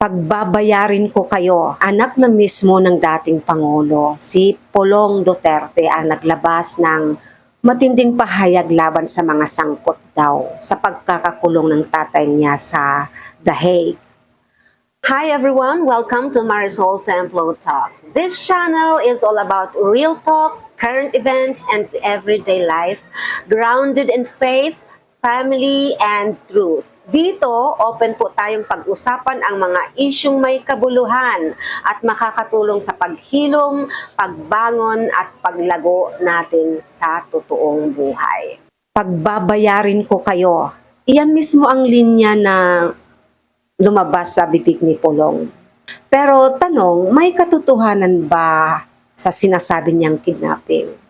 Pagbabayarin ko kayo. Anak na mismo ng dating Pangulo, si Pulong Duterte ang naglabas ng matinding pahayag laban sa mga sangkot daw sa pagkakakulong ng tatay niya sa The Hague. Hi everyone! Welcome to Marisol Templo Talks. This channel is all about real talk, current events, and everyday life, grounded in faith, family, and truth. Dito, open po tayong pag-usapan ang mga isyung may kabuluhan at makakatulong sa paghilom, pagbangon at paglago natin sa totoong buhay. Pagbabayarin ko kayo. Iyan mismo ang linya na lumabas sa bibig ni Pulong. Pero tanong, may katotohanan ba sa sinasabi niyang kidnapping?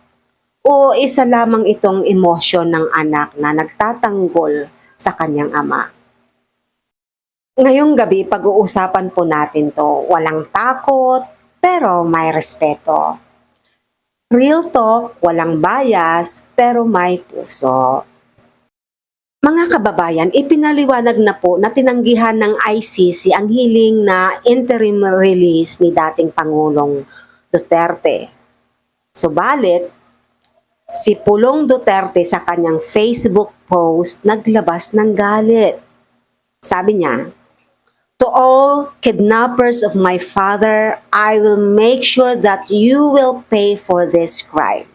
O isa lamang itong emosyon ng anak na nagtatanggol sa kanyang ama? Ngayong gabi, pag-uusapan po natin to. Walang takot, pero may respeto. Real talk, walang bias, pero may puso. Mga kababayan, ipinaliwanag na po na tinanggihan ng ICC ang hiling na interim release ni dating Pangulong Duterte. Subalit, si Pulong Duterte sa kanyang Facebook post naglabas ng galit. Sabi niya, "To all kidnappers of my father, I will make sure that you will pay for this crime.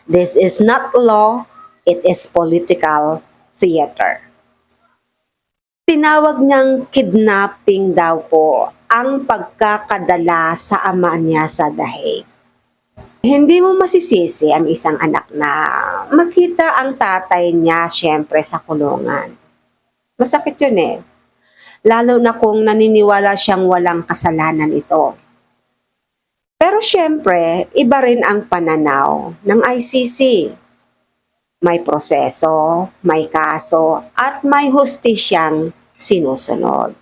This is not law, it is political theater." Tinawag niyang kidnapping daw po ang pagkakadala sa ama niya sa The Hague. Hindi mo masisisi ang isang anak na makita ang tatay niya siyempre sa kulungan. Masakit yun eh. Lalo na kung naniniwala siyang walang kasalanan ito. Pero siyempre, iba rin ang pananaw ng ICC. May proseso, may kaso, at may hustisyang sinusunod.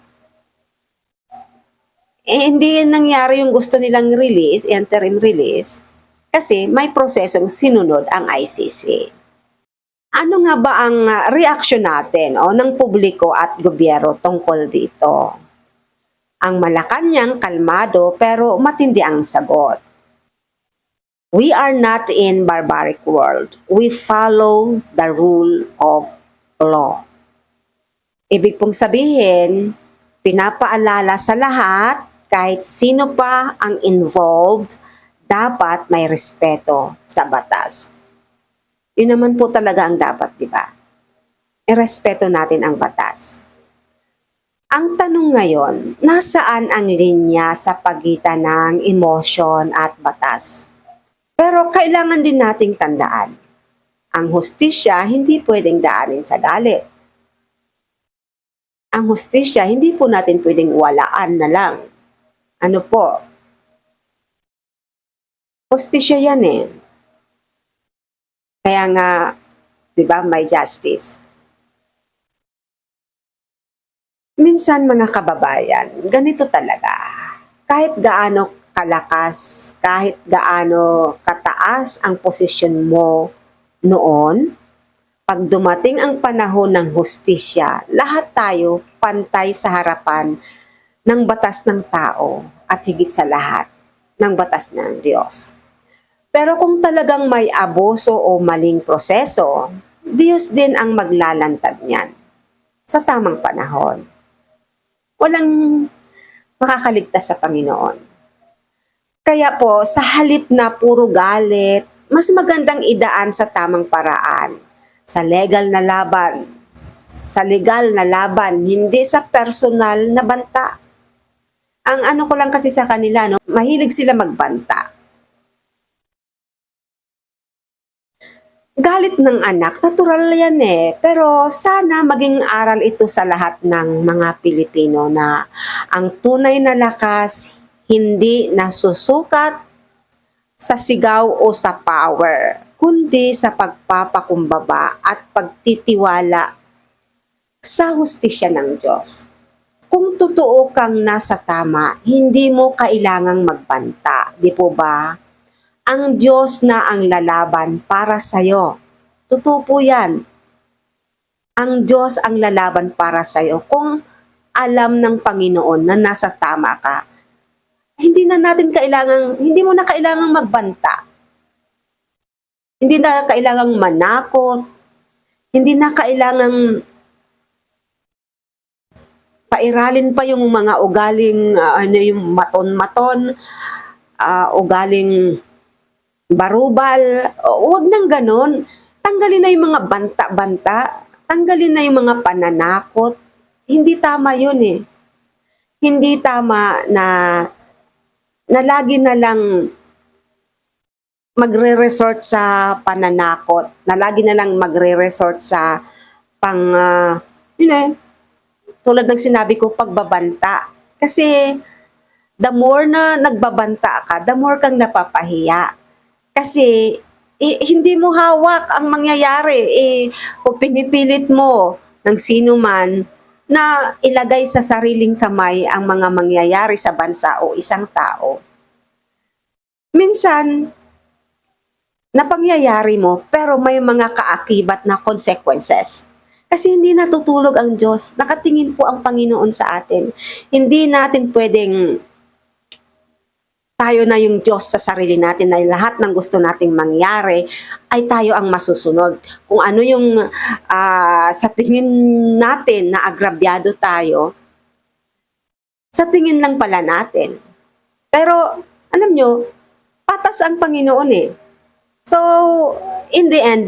Hindi nangyari yung gusto nilang release, interim release, kasi may prosesong sinunod ang ICC. Ano nga ba ang reaksyon natin ng publiko at gobyerno tungkol dito? Ang Malacanang kalmado pero matindi ang sagot. We are not in barbaric world. We follow the rule of law. Ibig pong sabihin, pinapaalala sa lahat, kahit sino pa ang involved, dapat may respeto sa batas. Yun naman po talaga ang dapat, di ba? Irespeto natin ang batas. Ang tanong ngayon, nasaan ang linya sa pagitan ng emosyon at batas? Pero kailangan din nating tandaan, ang hustisya hindi pwedeng daanin sa galit. Ang hustisya hindi po natin pwedeng walaan na lang. Ano po? Hustisya yan eh. Kaya nga, di ba, may justice. Minsan mga kababayan, ganito talaga. Kahit gaano kalakas, kahit gaano kataas ang posisyon mo noon, pag dumating ang panahon ng hustisya, lahat tayo pantay sa harapan ng batas ng tao at higit sa lahat ng batas ng Diyos. Pero kung talagang may abuso o maling proseso, Diyos din ang maglalantad niyan sa tamang panahon. Walang makakaligtas sa Panginoon. Kaya po, sa halip na puro galit, mas magandang idaan sa tamang paraan, sa legal na laban, hindi sa personal na banta. Ang ano ko lang kasi sa kanila, mahilig sila magbanta. Galit ng anak, natural yan eh. Pero sana maging aral ito sa lahat ng mga Pilipino na ang tunay na lakas hindi nasusukat sa sigaw o sa power, kundi sa pagpapakumbaba at pagtitiwala sa hustisya ng Diyos. Kung totoo kang nasa tama, hindi mo kailangang magbanta, di po ba? Ang Diyos na ang lalaban para sa'yo. Totoo po yan. Ang Diyos ang lalaban para sa'yo. Kung alam ng Panginoon na nasa tama ka, hindi mo na kailangang magbanta. Hindi na kailangang manakot. Hindi na kailangang pairalin pa yung mga ugaling yung maton-maton, ugaling barubal. Huwag nang ganon. Tanggalin na yung mga banta-banta. Tanggalin na yung mga pananakot. Hindi tama yun eh. Hindi tama na lagi na lang magre-resort sa pananakot, na lagi na lang magre-resort sa tulad ng sinabi ko, pagbabanta. Kasi the more na nagbabanta ka, the more kang napapahiya. Kasi hindi mo hawak ang mangyayari. O pinipilit mo ng sino man na ilagay sa sariling kamay ang mga mangyayari sa bansa o isang tao. Minsan, napangyayari mo, pero may mga kaakibat na consequences. Kasi hindi natutulog ang Diyos. Nakatingin po ang Panginoon sa atin. Hindi natin pwedeng tayo na yung Diyos sa sarili natin, na lahat ng gusto nating mangyari ay tayo ang masusunod. Kung ano yung sa tingin natin na agrabyado tayo, sa tingin lang pala natin. Pero, alam nyo, patas ang Panginoon eh. So, in the end,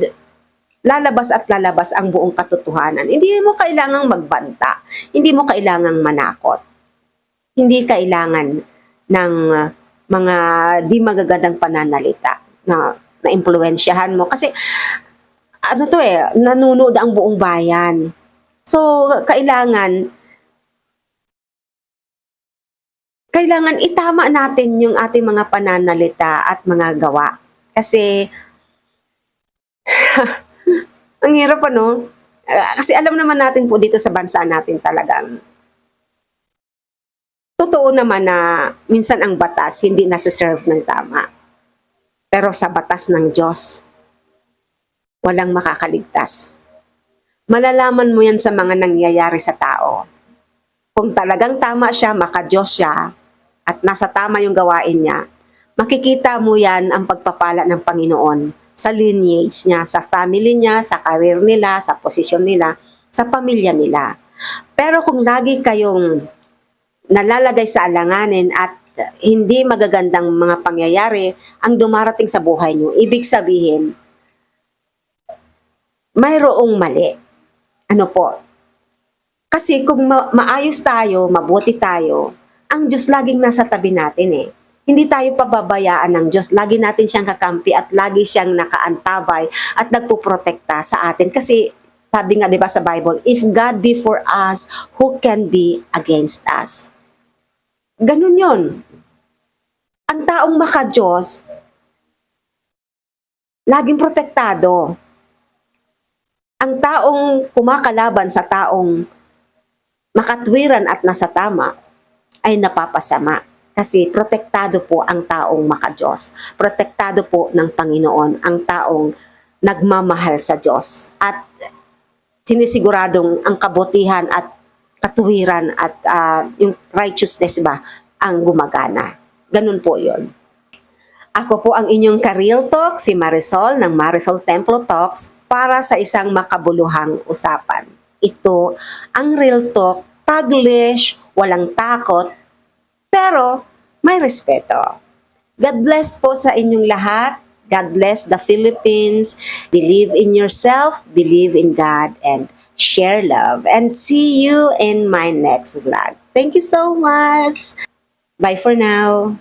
lalabas at lalabas ang buong katotohanan. Hindi mo kailangang magbanta. Hindi mo kailangang manakot. Hindi kailangan ng mga di magagandang pananalita na impluwensyahan mo. Kasi, nanunood ang buong bayan. So, kailangan itama natin yung ating mga pananalita at mga gawa. Kasi, ang hirap kasi alam naman natin po dito sa bansa natin talagang totoo naman na minsan ang batas hindi nasa-serve ng tama. Pero sa batas ng Diyos, walang makakaligtas. Malalaman mo yan sa mga nangyayari sa tao. Kung talagang tama siya, maka-Diyos siya, at nasa tama yung gawain niya, makikita mo yan ang pagpapala ng Panginoon sa lineage niya, sa family niya, sa career nila, sa posisyon nila, sa pamilya nila. Pero kung lagi kayong nalalagay sa alanganin at hindi magagandang mga pangyayari ang dumarating sa buhay niyo, ibig sabihin, mayroong mali. Ano po? Kasi kung maayos tayo, mabuti tayo, ang Diyos laging nasa tabi natin eh. Hindi tayo pababayaan ng Diyos. Lagi natin siyang kakampi at lagi siyang nakaantabay at nagpuprotekta sa atin. Kasi sabi nga 'di ba sa Bible, if God be for us, who can be against us? Ganun 'yon. Ang taong maka-Diyos, laging protektado. Ang taong kumakalaban sa taong makatwiran at nasa tama ay napapasama. Kasi protektado po ang taong maka-Diyos. Protektado po ng Panginoon ang taong nagmamahal sa Diyos. At sinisiguradong ang kabutihan at katuwiran at yung righteousness ba ang gumagana. Ganun po yon. Ako po ang inyong ka-Real Talk, si Marisol ng Marisol Templo Talks para sa isang makabuluhang usapan. Ito ang Real Talk, taglish, walang takot, pero may respeto. God bless po sa inyong lahat. God bless the Philippines. Believe in yourself, believe in God, and share love. And see you in my next vlog. Thank you so much. Bye for now.